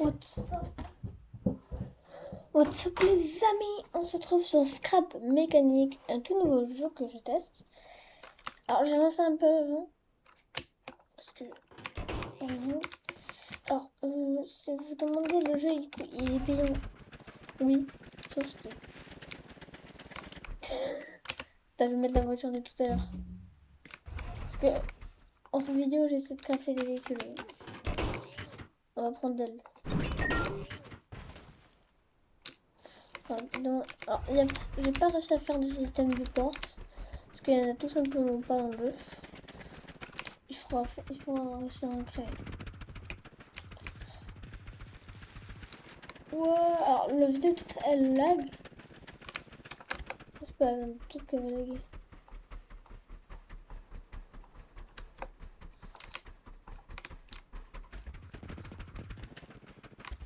What's up les amis, on se retrouve sur Scrap Mécanique, un tout nouveau jeu que je teste. Alors j'ai lancé un peu avant, parce que pour vous. Alors si vous vous demandez, le jeu il est payant. Oui, sauf que... T'as vu mettre la voiture de tout à l'heure. Parce que en vidéo j'essaie de crafter des véhicules. On va prendre d'elle. Alors, j'ai pas réussi à faire de système de porte. Parce qu'il y en a tout simplement pas dans le jeu. Il faudra réussir à en créer. Ouais, alors la vidéo peut-être elle lag. C'est pas peut-être qu'elle va laguer.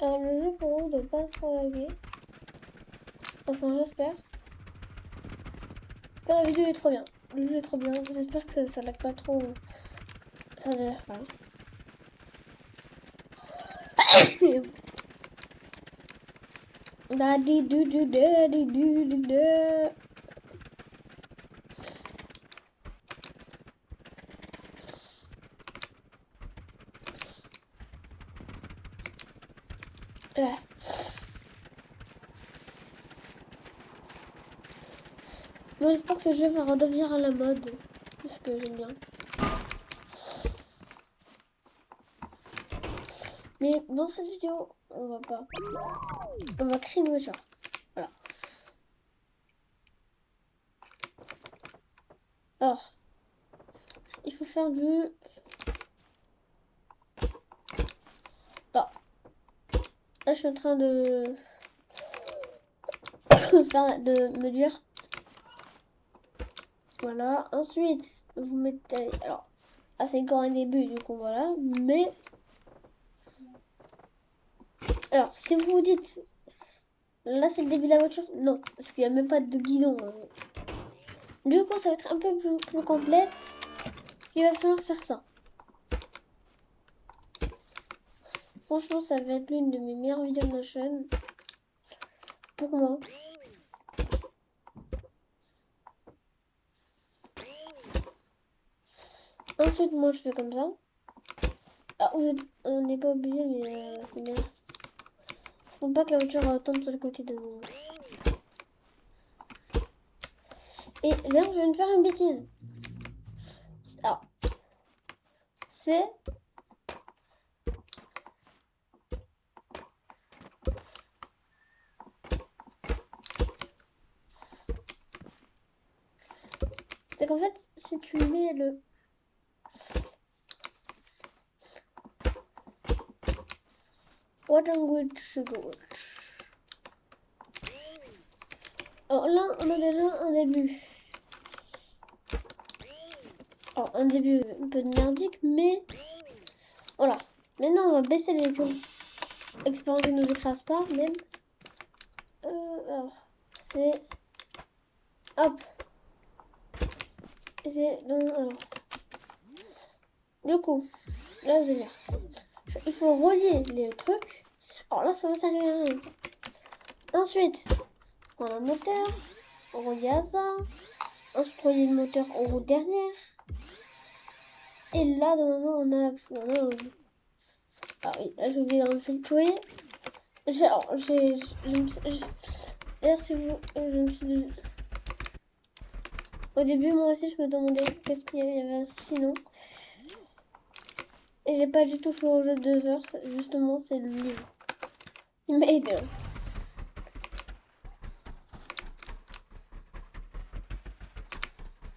Alors le jeu pour vous ne doit pas trop laguer. Enfin j'espère. Parce que la vidéo est trop bien. Le jeu est trop bien. J'espère que ça lag pas trop. Ça l'air pas. Daddy du du daddy du du du. Moi j'espère que ce jeu va redevenir à la mode. Parce que j'aime bien. Mais dans cette vidéo, on va pas. On va créer une voiture. Voilà. Alors, il faut faire du... Là, je suis en train de... de me dire... Voilà. Ensuite, vous mettez... Alors, c'est encore un début, du coup, voilà. Mais... Alors, si vous vous dites... Là, c'est le début de la voiture. Non, parce qu'il n'y a même pas de guidon. Du coup, ça va être un peu plus complexe. Il va falloir faire ça. Franchement, ça va être l'une de mes meilleures vidéos de ma chaîne. Pour moi. Ensuite, moi, je fais comme ça. Alors, on n'est pas obligé, mais c'est bien. Faut pas que la voiture tombe sur le côté de nous. Et là, je viens de faire une bêtise. Alors, c'est... C'est qu'en fait, si tu mets le... What language sugar? Alors là, on a déjà un début. Alors, un début un peu merdique, mais... Voilà. Maintenant, on va baisser les véhicules. Expérience ne nous écrase pas, même. Alors, c'est... Hop. Alors... Du coup, là, c'est bien. Il faut relier les trucs. Alors là, ça va servir à rien. Ensuite, on a un moteur. On relie à ça. Ensuite, relier le moteur en roue dernière. Et là, normalement, on a l'axe. Ah oui, là, j'ai oublié d'enlever le tuyau. D'ailleurs, si vous... je me suis... Au début, moi aussi, je me demandais qu'est-ce qu'il y avait. Il y avait un souci, non? Et j'ai pas du tout joué au jeu de 2 heures. Justement, c'est le livre. Il m'a aidé.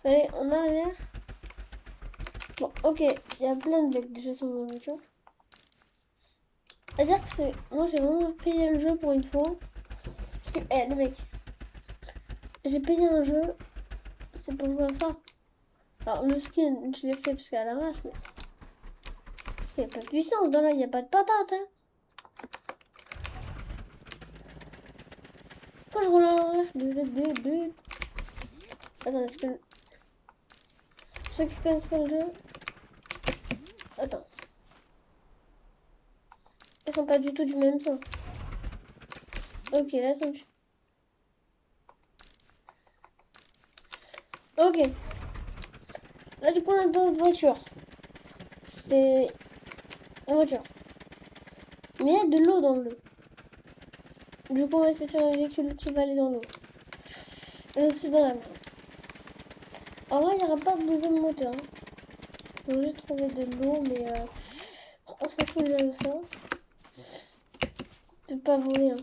Allez, en arrière. Bon, ok. Il y a plein de bugs déjà sur ma voiture. À dire que c'est... Moi, j'ai vraiment payé le jeu pour une fois. Parce que, le mec... J'ai payé un jeu. C'est pour jouer à ça. Alors, le skin, je l'ai fait parce qu'à l'arrache, mais... Il n'y a pas de puissance dans là, il n'y a pas de patate, hein. Quand je roule en arrière, deux. Attends, est-ce que... Pour ceux qui connaissent pas le jeu... Attends. Ils sont pas du tout du même sens. Ok, là, c'est... Ok. Là, du coup, on a d'autres voitures. C'est une voiture. Mais il y a de l'eau dans l'eau. Du coup, on va essayer de faire un véhicule qui va aller dans l'eau. Je suis dans la mer. Alors là, il n'y aura pas besoin de moteur. On va juste trouver de l'eau, mais on s'en fout déjà de ça. Je peux pas voler. Hein.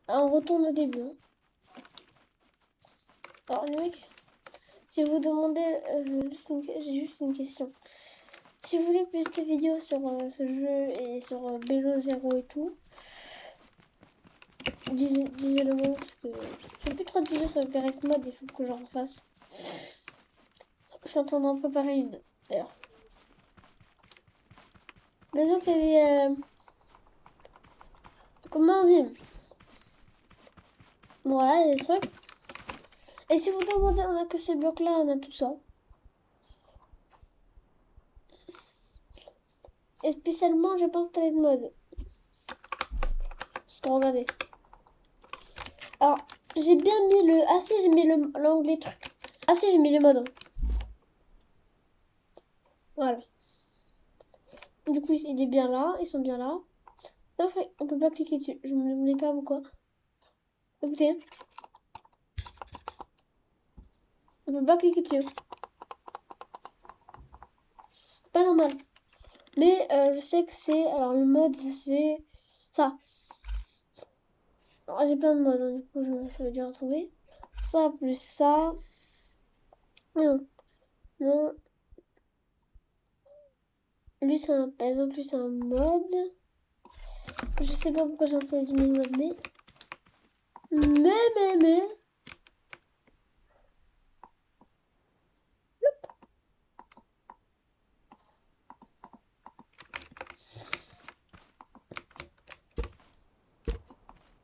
Ah, on retourne au début. Hein. Alors, les mecs, si vous demandez, j'ai juste une question. Si vous voulez plus de vidéos sur ce jeu et sur Bélo Zero et tout, disez-le moi parce que j'ai plus trop de vidéos sur Garry's Mod, il faut que j'en refasse. Je suis en train d'en préparer une d'ailleurs. Mais donc il y a des. Comment on dit? Voilà, il y a des trucs. Et si vous demandez, on a que ces blocs là, on a tout ça. Et spécialement, j'ai pas installé de mode. Parce que regardez. Alors, j'ai bien mis le. Ah si, j'ai mis l'onglet truc. Ah si, j'ai mis le mode. Voilà. Du coup, il est bien là. Ils sont bien là. Sauf qu'on peut pas cliquer dessus. Je me demandais pas pourquoi. Écoutez. On peut pas cliquer dessus. C'est pas normal. Mais je sais que c'est. Alors, le mode, c'est ça. J'ai plein de modes. Hein, du coup, ça veut dire retrouver. Ça plus ça. Non. Non. Lui, c'est un. Par exemple, lui, c'est un mode. Je sais pas pourquoi j'ai installé 10 000 modes, mais. Mais.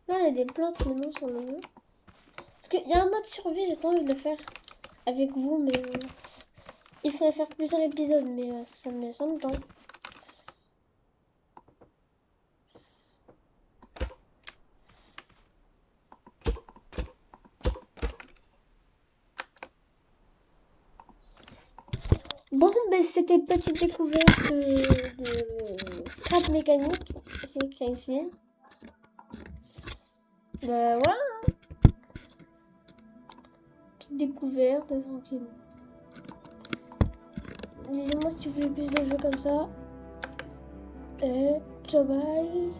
Là, il y a des plantes maintenant sur le jeu. Parce qu'il y a un mode survie, j'ai pas envie de le faire avec vous, mais il faudrait faire plusieurs épisodes, mais ça me tente. Bon, ben c'était petite découverte de scrap mécanique. C'est écrit ici. Ben voilà. Petite découverte, tranquille. Dites-moi si vous voulez plus de jeux comme ça. Et ciao bye.